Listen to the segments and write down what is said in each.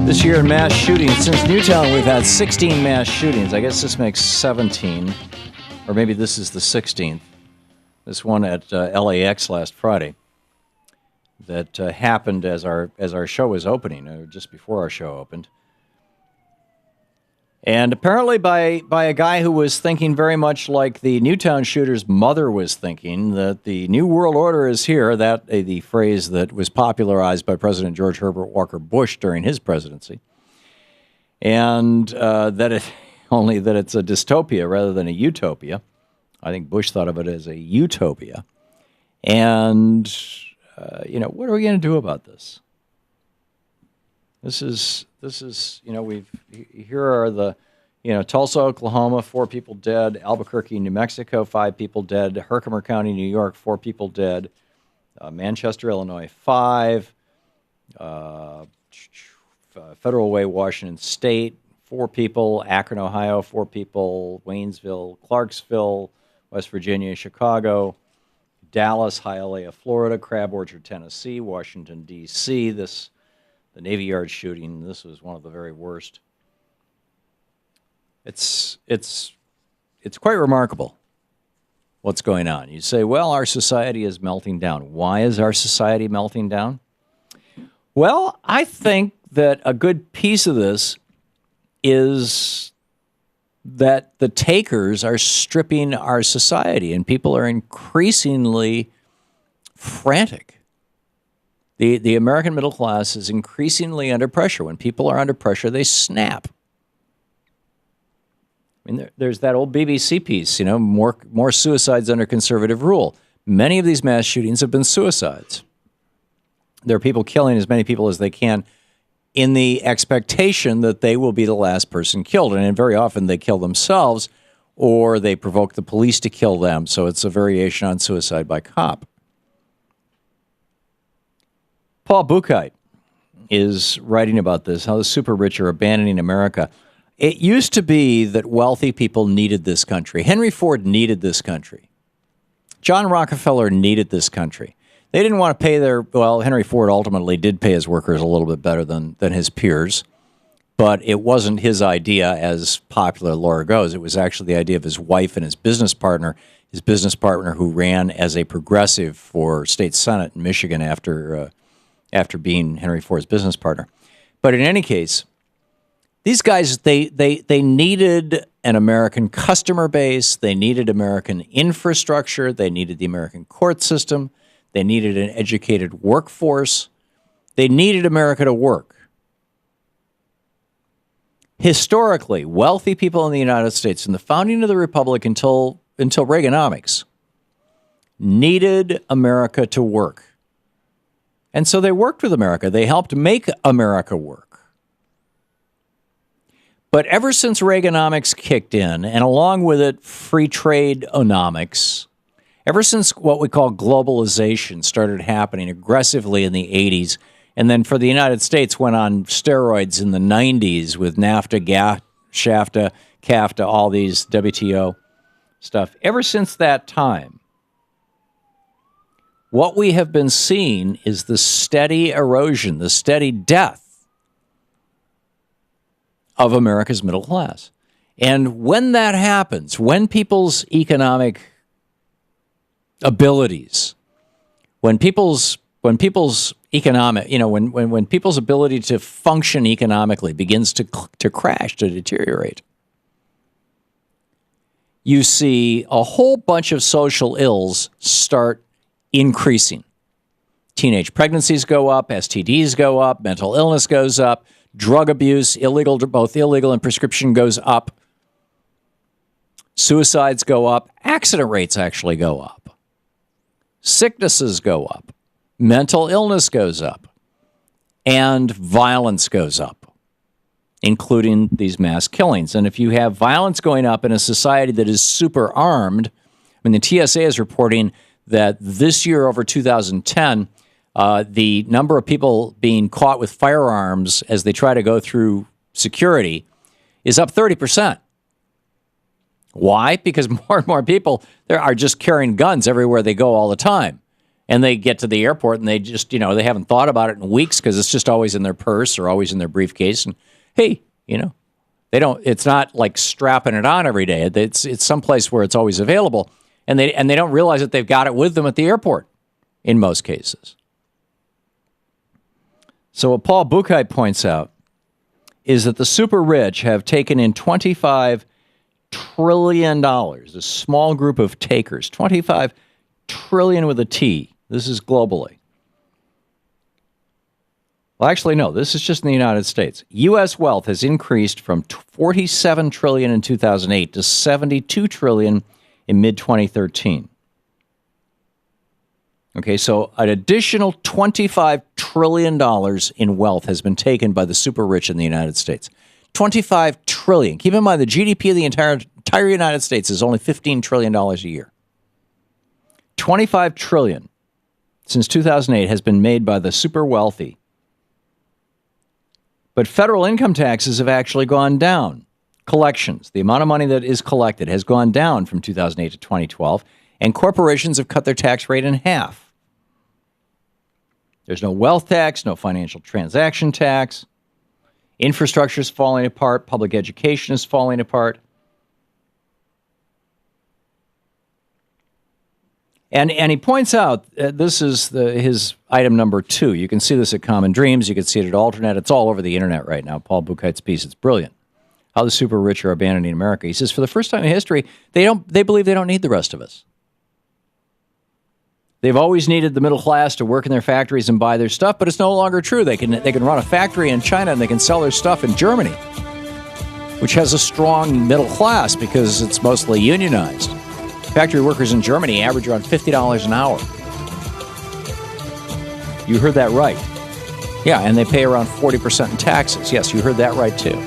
This year in mass shootings, since Newtown, we've had 16 mass shootings. I guess this makes 17, or maybe this is the 16th. This one at LAX last Friday that happened as our show was opening, or just before our show opened. And apparently by a guy who was thinking very much like the Newtown shooter's mother was thinking, that the New World Order is here, that the phrase that was popularized by President George Herbert Walker Bush during his presidency, and that it's a dystopia rather than a utopia. I think Bush thought of it as a utopia. And, what are we going to do about this? This is, here are the, Tulsa, Oklahoma, 4 people dead. Albuquerque, New Mexico, 5 people dead. Herkimer County, New York, 4 people dead. Manchester, Illinois, 5. Federal Way, Washington State, 4 people. Akron, Ohio, 4 people. Waynesville, Clarksville, West Virginia, Chicago, Dallas, Hialeah, Florida, Crab Orchard, Tennessee, Washington, D.C. The Navy Yard shooting, this was one of the very worst. It's quite remarkable what's going on. You say, well, our society is melting down. Why is our society melting down? Well, I think that a good piece of this is that the takers are stripping our society, and people are increasingly frantic. The American middle class is increasingly under pressure. When people are under pressure, they snap. I mean, there's that old BBC piece, more suicides under conservative rule. Many of these mass shootings have been suicides. There are people killing as many people as they can in the expectation that they will be the last person killed. And very often they kill themselves or they provoke the police to kill them. So it's a variation on suicide by cop. Paul Buchheit is writing about this, how the super rich are abandoning America. It used to be that wealthy people needed this country. Henry Ford needed this country. John Rockefeller needed this country. They didn't want to pay Henry Ford ultimately did pay his workers a little bit better than his peers, but it wasn't his idea, as popular lore goes. It was actually the idea of his wife and his business partner who ran as a progressive for state senate in Michigan after being Henry Ford's business partner. But in any case, these guys, they needed an American customer base. They needed American infrastructure. They needed the American court system. They needed an educated workforce. They needed America to work. Historically, wealthy people in the United States, in the founding of the Republic until Reaganomics, needed America to work. And so they worked with America. They helped make America work. But ever since Reaganomics kicked in, and along with it, free trade-onomics, ever since what we call globalization started happening aggressively in the 80s, and then for the United States went on steroids in the 90s with NAFTA, SHAFTA, CAFTA, all these WTO stuff. Ever since that time, what we have been seeing is the steady erosion, the steady death of America's middle class. And when that happens, when people's economic abilities, when people's economic, when people's ability to function economically begins to crash, to deteriorate, you see a whole bunch of social ills start increasing. Teenage pregnancies go up, STDs go up, mental illness goes up, drug abuse, both illegal and prescription goes up. Suicides go up. Accident rates actually go up. Sicknesses go up. Mental illness goes up. And violence goes up, including these mass killings. And if you have violence going up in a society that is super armed, I mean, the TSA is reporting that this year over 2010, the number of people being caught with firearms as they try to go through security is up 30%. Why? Because more and more people are just carrying guns everywhere they go all the time. And they get to the airport and they just, they haven't thought about it in weeks because it's just always in their purse or always in their briefcase. And hey, it's not like strapping it on every day. It's someplace where it's always available. And they don't realize that they've got it with them at the airport in most cases. So what Paul Buchheit points out is that the super rich have taken in $25 trillion, a small group of takers, 25 trillion with a T. This is globally. Well, actually, no, this is just in the United States. U.S. wealth has increased from $47 trillion in 2008 to $72 trillion in mid-2013. Okay, so an additional $25 trillion in wealth has been taken by the super rich in the United States. $25 trillion. Keep in mind, the GDP of the entire United States is only $15 trillion a year. $25 trillion since 2008 has been made by the super wealthy. But federal income taxes have actually gone down. Collections, the amount of money that is collected, has gone down from 2008 to 2012, and corporations have cut their tax rate in half. There's no wealth tax, no financial transaction tax. Infrastructure is falling apart. Public education is falling apart. And he points out, this is his item number 2. You can see this at Common Dreams. You can see it at Alternet. It's all over the internet right now. Paul Buchheit's piece. It's brilliant. How the super rich are abandoning America. He says, for the first time in history, they believe they don't need the rest of us. They've always needed the middle class to work in their factories and buy their stuff, but it's no longer true. They can run a factory in China and they can sell their stuff in Germany, which has a strong middle class because it's mostly unionized. Factory workers in Germany average around $50 an hour. You heard that right. Yeah, and they pay around 40% in taxes. Yes, you heard that right too.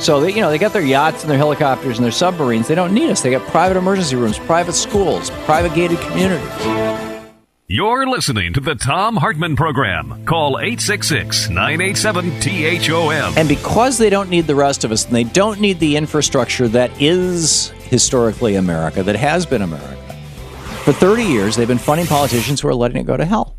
So they got their yachts and their helicopters and their submarines. They don't need us. They got private emergency rooms, private schools, private gated communities. You're listening to the Thom Hartmann Program. Call 866-987-THOM. And because they don't need the rest of us, and they don't need the infrastructure that is historically America, that has been America, for 30 years they've been funding politicians who are letting it go to hell.